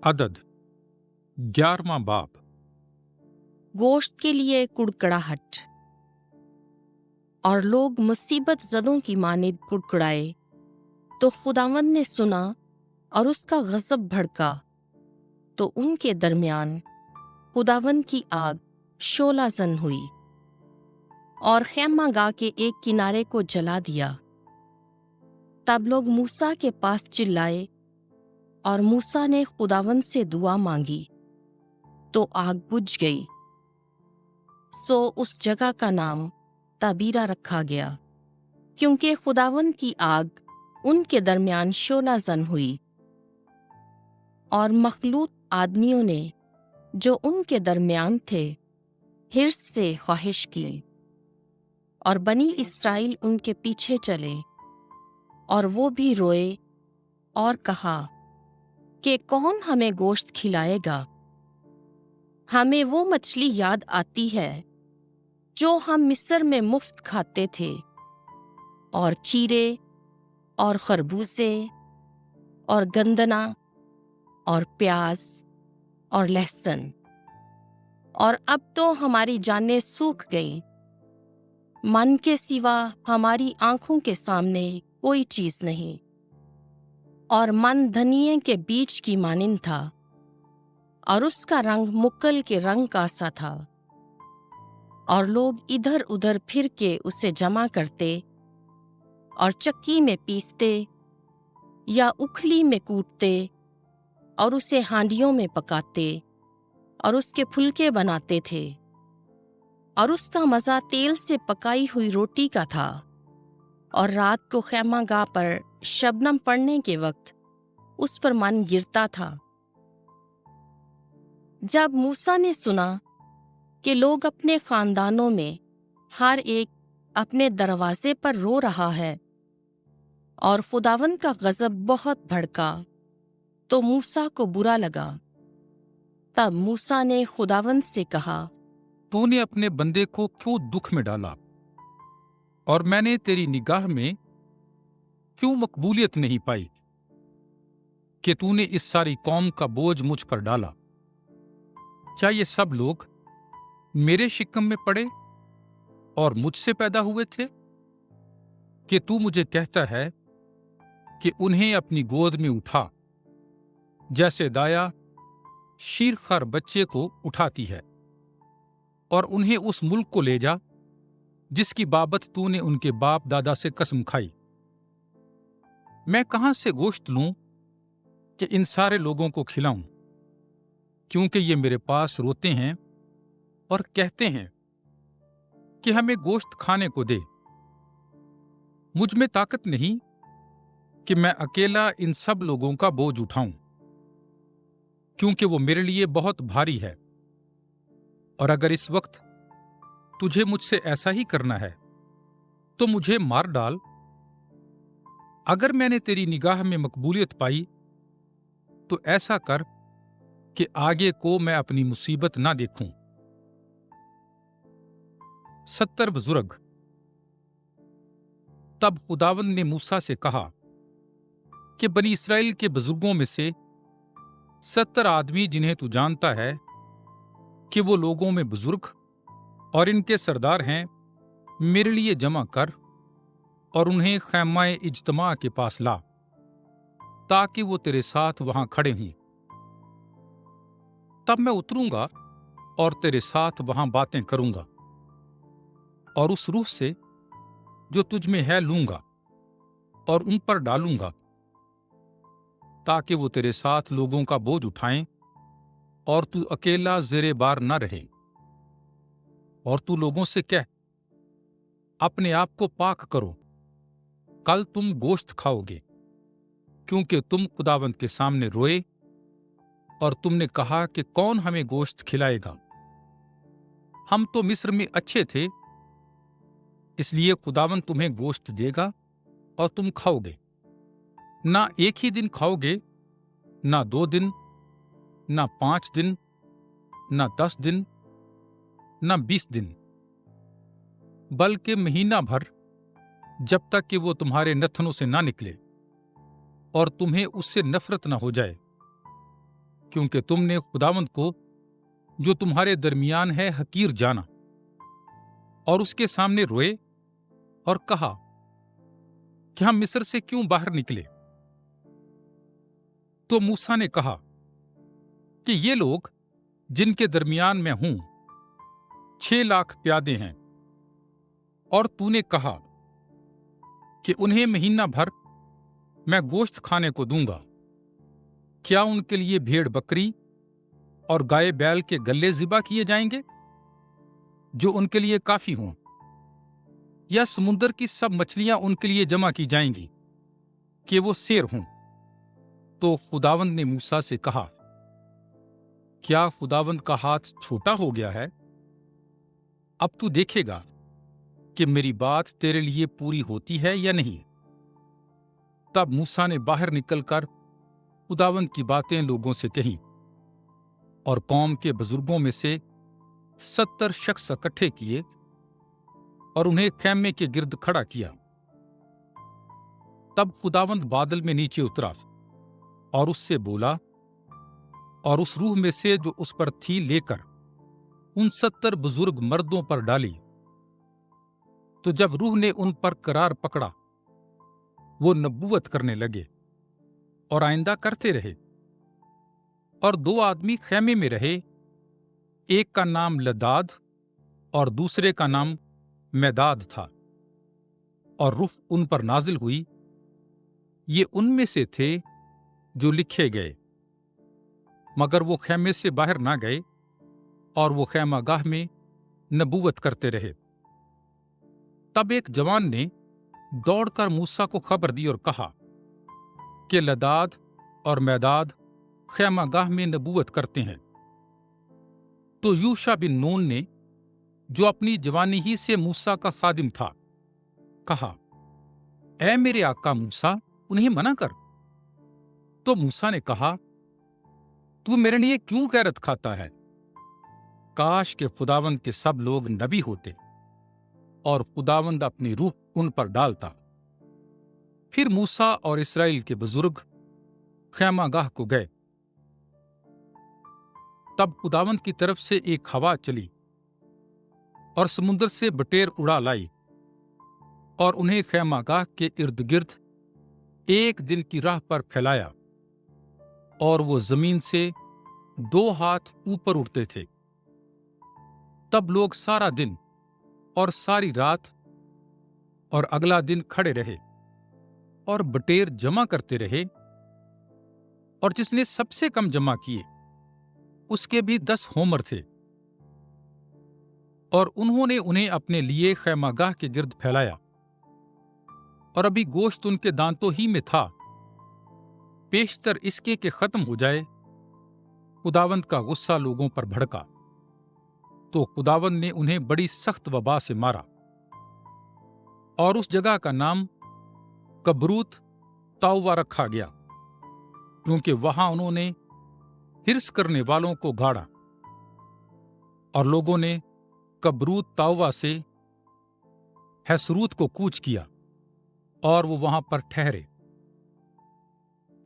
अदद 11वां बाब। गोश्त के लिए कुड़कड़ाहट। और लोग मुसीबत ज़दों की मानिद कुड़कुड़ाए तो खुदावंद ने सुना और उसका गज़ब भड़का, तो उनके दरमियान खुदावंद की आग शोलाजन हुई और खैमागाह के एक किनारे को जला दिया। तब लोग मूसा के पास चिल्लाए और मूसा ने खुदावंद से दुआ मांगी, तो आग बुझ गई। सो उस जगह का नाम ताबीरा रखा गया, क्योंकि खुदावंद की आग उनके दरमियान शोलाजन हुई। और मखलूत आदमियों ने जो उनके दरमियान थे हिर्स से ख्वाहिश की, और बनी इस्राएल उनके पीछे चले, और वो भी रोए और कहा कि कौन हमें गोश्त खिलाएगा। हमें वो मछली याद आती है जो हम मिस्र में मुफ्त खाते थे, और खीरे और खरबूजे और गंदना और प्याज और लहसुन, और अब तो हमारी जानें सूख गईं। मन के सिवा हमारी आंखों के सामने कोई चीज नहीं। और मन धनिये के बीज की मानिंद था, और उसका रंग मुक्कल के रंग का सा था। और लोग इधर उधर फिर के उसे जमा करते और चक्की में पीसते या उखली में कूटते और उसे हांडियों में पकाते और उसके फुलके बनाते थे। और उसका मज़ा तेल से पकाई हुई रोटी का था। और रात को खैमागाह पर शबनम पड़ने के वक्त उस पर मन गिरता था। जब मूसा ने सुना कि लोग अपने खानदानों में हर एक अपने दरवाजे पर रो रहा है और खुदावंद का गज़ब बहुत भड़का, तो मूसा को बुरा लगा। तब मूसा ने खुदावंद से कहा, तूने अपने बंदे को क्यों दुख में डाला, और मैंने तेरी निगाह में क्यों मकबूलियत नहीं पाई कि तूने इस सारी कौम का बोझ मुझ पर डाला। क्या ये सब लोग मेरे शिकम में पड़े और मुझसे पैदा हुए थे कि तू मुझे कहता है कि उन्हें अपनी गोद में उठा, जैसे दाया शीरखार बच्चे को उठाती है, और उन्हें उस मुल्क को ले जा जिसकी बाबत तूने उनके बाप दादा से कसम खाई। मैं कहां से गोश्त लूं कि इन सारे लोगों को खिलाऊं, क्योंकि ये मेरे पास रोते हैं और कहते हैं कि हमें गोश्त खाने को दे। मुझ में ताकत नहीं कि मैं अकेला इन सब लोगों का बोझ उठाऊं, क्योंकि वो मेरे लिए बहुत भारी है। और अगर इस वक्त तुझे मुझसे ऐसा ही करना है तो मुझे मार डाल। अगर मैंने तेरी निगाह में मकबूलियत पाई तो ऐसा कर कि आगे को मैं अपनी मुसीबत ना देखूं। 70 बुजुर्ग। तब खुदावंद ने मूसा से कहा कि बनी इस्राएल के बुजुर्गों में से 70 आदमी जिन्हें तू जानता है कि वो लोगों में बुजुर्ग और इनके सरदार हैं, मेरे लिए जमा कर और उन्हें खैमाए इज्तमा के पास ला, ताकि वो तेरे साथ वहां खड़े हों। तब मैं उतरूंगा और तेरे साथ वहां बातें करूंगा, और उस रूह से जो तुझ में है लूंगा और उन पर डालूंगा, ताकि वो तेरे साथ लोगों का बोझ उठाएं और तू अकेला ज़ेरे बार न रहे। और तू लोगों से कह, अपने आप को पाक करो, कल तुम गोश्त खाओगे, क्योंकि तुम खुदावंद के सामने रोए और तुमने कहा कि कौन हमें गोश्त खिलाएगा। हम तो मिस्र में अच्छे थे, इसलिए खुदावंद तुम्हें गोश्त देगा और तुम खाओगे। ना एक ही दिन खाओगे, ना 2 दिन, ना 5 दिन, ना 10 दिन, ना 20 दिन, बल्कि महीना भर, जब तक कि वो तुम्हारे नथनों से ना निकले और तुम्हें उससे नफरत ना हो जाए। क्योंकि तुमने खुदावंद को जो तुम्हारे दरमियान है हकीर जाना और उसके सामने रोए और कहा कि हम मिस्र से क्यों बाहर निकले। तो मूसा ने कहा कि ये लोग जिनके दरमियान में हूं 6 लाख प्यादे हैं, और तूने कहा कि उन्हें महीना भर मैं गोश्त खाने को दूंगा। क्या उनके लिए भेड़ बकरी और गाय बैल के गल्ले ज़िबा किए जाएंगे जो उनके लिए काफी हों, या समुद्र की सब मछलियां उनके लिए जमा की जाएंगी कि वो शेर हों? तो खुदावंद ने मूसा से कहा, क्या खुदावंद का हाथ छोटा हो गया है? अब तू देखेगा कि मेरी बात तेरे लिए पूरी होती है या नहीं। तब मूसा ने बाहर निकलकर खुदावंद की बातें लोगों से कहीं, और कौम के बुजुर्गों में से 70 शख्स इकट्ठे किए और उन्हें खैमे के गिर्द खड़ा किया। तब खुदावंद बादल में नीचे उतरा और उससे बोला, और उस रूह में से जो उस पर थी लेकर उन 70 बुजुर्ग मर्दों पर डाली। तो जब रूह ने उन पर करार पकड़ा, वो नबूवत करने लगे और आइंदा करते रहे। और 2 आदमी खैमे में रहे, एक का नाम लदाद और दूसरे का नाम मेदाद था। और रूह उन पर नाजिल हुई। ये उनमें से थे जो लिखे गए, मगर वो खैमे से बाहर ना गए, और वो खैमागाह में नबूवत करते रहे। तब एक जवान ने दौड़कर मूसा को खबर दी और कहा कि लदाद और मेदाद खैमागाह में नबूवत करते हैं। तो यूशा बिन नून ने, जो अपनी जवानी ही से मूसा का खादिम था, कहा, ऐ मेरे आका मूसा, उन्हें मना कर। तो मूसा ने कहा, तू मेरे लिए क्यों गैरत खाता है? काश के खुदावंद के सब लोग नबी होते और खुदावंद अपनी रूह उन पर डालता। फिर मूसा और इस्राएल के बुजुर्ग खैमागाह को गए। तब खुदावंद की तरफ से एक हवा चली और समुद्र से बटेर उड़ा लाई और उन्हें खैमागाह के इर्द गिर्द एक दिन की राह पर फैलाया, और वो जमीन से 2 हाथ ऊपर उठते थे। तब लोग सारा दिन और सारी रात और अगला दिन खड़े रहे और बटेर जमा करते रहे, और जिसने सबसे कम जमा किए उसके भी 10 होमर थे। और उन्होंने उन्हें अपने लिए खैमागाह के गिर्द फैलाया, और अभी गोश्त उनके दांतों ही में था। पेशतर इसके के खत्म हो जाए, खुदावंद का गुस्सा लोगों पर भड़का, तो खुदावंद ने उन्हें बड़ी सख्त वबा से मारा। और उस जगह का नाम कब्रूत ताउवा रखा गया, क्योंकि वहां उन्होंने हिर्स करने वालों को गाड़ा। और लोगों ने कब्रूत ताउवा से हैसरूत को कूच किया, और वो वहां पर ठहरे।